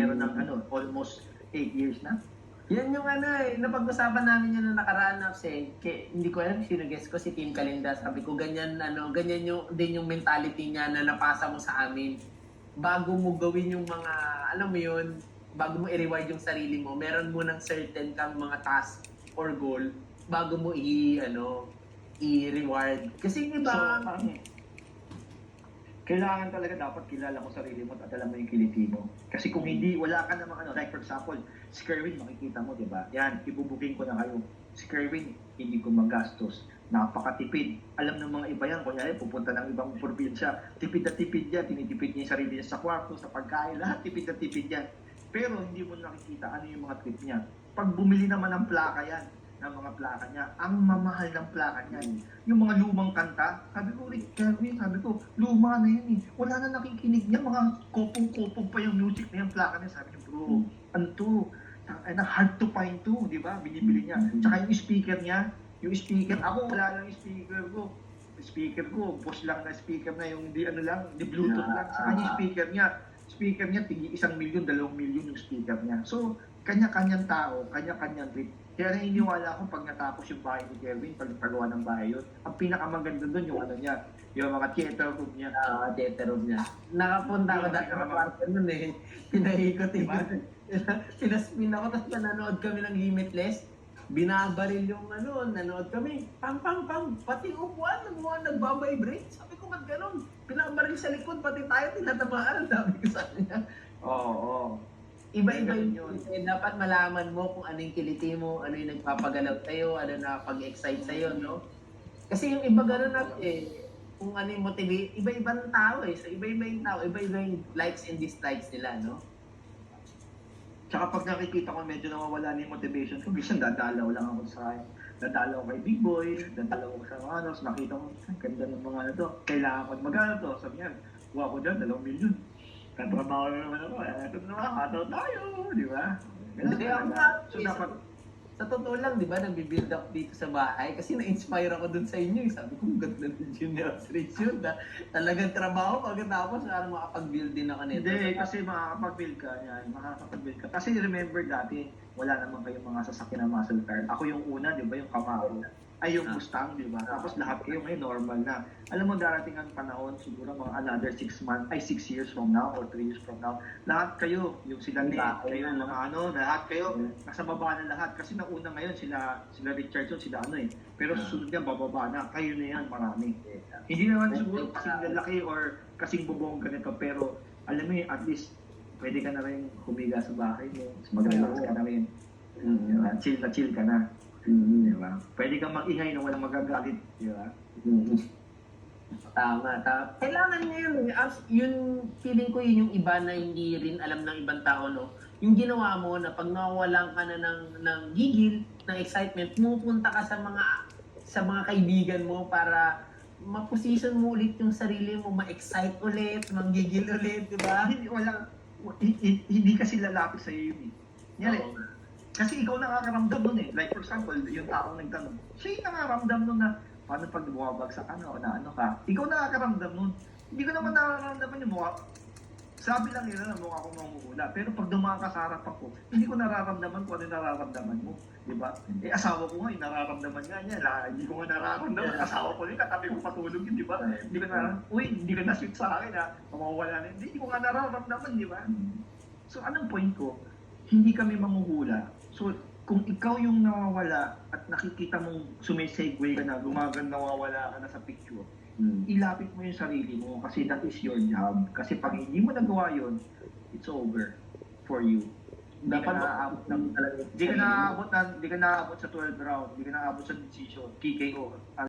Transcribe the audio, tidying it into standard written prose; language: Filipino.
meron ng almost 8 years na. Yan yung napag-usapan namin yun na nakaraan na kasi hindi ko alam sino guess ko, si Team Kalinda. Sabi ko ganyan ganyan yung mentality niya na napasa mo sa amin. Bago mo gawin yung mga alam mo yun, bago mo i-reward yung sarili mo, meron mo ng certain kang mga task or goal bago mo i-reward. Kasi So, kailangan talaga dapat kilala mo sarili mo at alam mo yung kiliti mo. Kasi kung hindi, wala ka namang like for example, si Kerwin, makikita mo, di ba? Yan, ibubuking ko na kayo. Si Kerwin, hindi ko magastos. Napakatipid. Alam ng mga iba yan, kunyari, pupunta ng ibang probinsya. Tipid na tipid yan. Tinitipid niya yung sarili niya sa kwarto, sa pagkain, lahat tipid na tipid yan. Pero hindi mo nakikita ano yung mga trip niya. Pag bumili naman ng plaka yan, ng mga plaka niya, ang mamahal ng plaka niya. Yung mga lumang kanta, sabi ko, Kerwin, luma na yun eh. Wala na nakikinig niya, mga kopong-kopong pa yung music na yung plaka niya. Sabi niya, bro, ano to? Hard to find to, di ba? Binibili niya. Tsaka yung speaker niya, ako wala lang yung speaker ko. Speaker ko, boss lang na speaker na yung di Bluetooth lang. Sa kanya speaker niya, tigi 1 milyon, 2 milyon yung speaker niya. So, kanya-kanyang tao, kanya-kanyang trip. Kaya naniniwala ako pag natapos yung bahay ni Kelvin, pag pagawa ng bahay yun, ang pinakamaganda doon yung yung mga theater room niya. Theater room niya. Nakapunta ako dati sa kwarto nun eh. Pinaikot-ikot. Pinaspin ako, tapos nanonood kami ng Limitless. Binabaril yung nanonood kami. Pam, pati upuan, nagbabibrate. Sabi ko, ba't ganun? Binabaril sa likod, pati tayo tinatamaan. Sabi ko sa kanya. Oo. Iba-iba yun. Dapat malaman mo kung ano yung kiliti mo, ano yung nagpapagalaw sa'yo, ano nakapag-excite sa'yo, no? Kasi yung iba gano'n kung ano yung motivate, iba-ibang tao eh. So iba-iba yung tao, iba-iba yung likes and dislikes nila, no? Tsaka pag nakikita ko medyo nawawala na yung motivation ko, minsan dadalaw lang ako dadalaw kay Big Boy, dadalaw ko sa makita ko, ang ganda ng mga kailangan ko magano to, sabi niya, kuha ko dyan, 2 milyon. Katrabaho na naman ako, ito na makakataw tayo, di ba? Hindi ako So dapat, sa totoo lang, di ba, nag-build up dito sa bahay kasi na-inspire ako dun sa inyo. Sabi ko, ganda ng junior street yun. Talagang trabaho pagkatapos makapag-build din ako nito. hindi, kasi makakapag-build ka yan, Kasi remember dati, wala naman kayong mga sasakyan na muscle car. Ako yung una, di ba, yung Camaro. Ay, yung Mustang, di ba? Tapos lahat kayo ngayon normal na. Alam mo, darating ang panahon, siguro mga another 6 years from now or 3 years from now, lahat kayo, yung sila Nick, kayo, mga lahat kayo, nasa baba na lahat. Kasi nauna ngayon, sila Richardson, sila Pero susunod yan, bababa na. Kayo na yan, marami. Hindi naman siguro kasing lalaki or kasing bubong ganito, pero alam mo at least, pwede ka na rin humiga sa bahay mo, mag-relax ka na rin. Chill ka na. Di ba? Pwede kang mag-ingay na walang magagalit. Di ba? Tama. Kailangan niya yun. Yung feeling ko yun yung iba na hindi rin alam ng ibang tao, no? Yung ginawa mo na pag nawawalan ka na ng gigil, ng excitement, pupunta ka sa mga kaibigan mo para ma-position mo ulit yung sarili mo, ma-excite ulit, manggigil ulit, di ba? Hindi kasi lalapit sa'yo yun eh. Yan Kasi ikaw nakakaramdam nun eh. Like for example, yung taong nagtanong, siya yung nakakaramdam nun na paano pag bumabagsak ka na ka. Ikaw nakakaramdam nun. Hindi ko naman nararamdaman yung mukha. Sabi lang nila na mukha akong mamumula. Pero pag dumaan ka sa harap ako, hindi ko nararamdaman kung ano yung nararamdaman mo. Di ba? Asawa ko nga, yung nararamdaman nga niya. Hindi ko nga nararamdaman. Asawa ko rin, katabi ko patulog yun, di ba? Hindi ko nararamdaman. Hindi ka na-sweet sa akin ha. Mawawala na. Hindi ko nga nararamdaman, di ba? So anong point ko? Hindi kami manghuhula. So, kung ikaw yung nawawala at nakikita mong sumisegue ka na, nawawala ka na sa picture, ilapit mo yung sarili mo kasi that is your job. Kasi pag hindi mo nagawa yun, it's over for you. Hindi ka naaabot sa 12th round, hindi ka naaabot sa decision, KKO.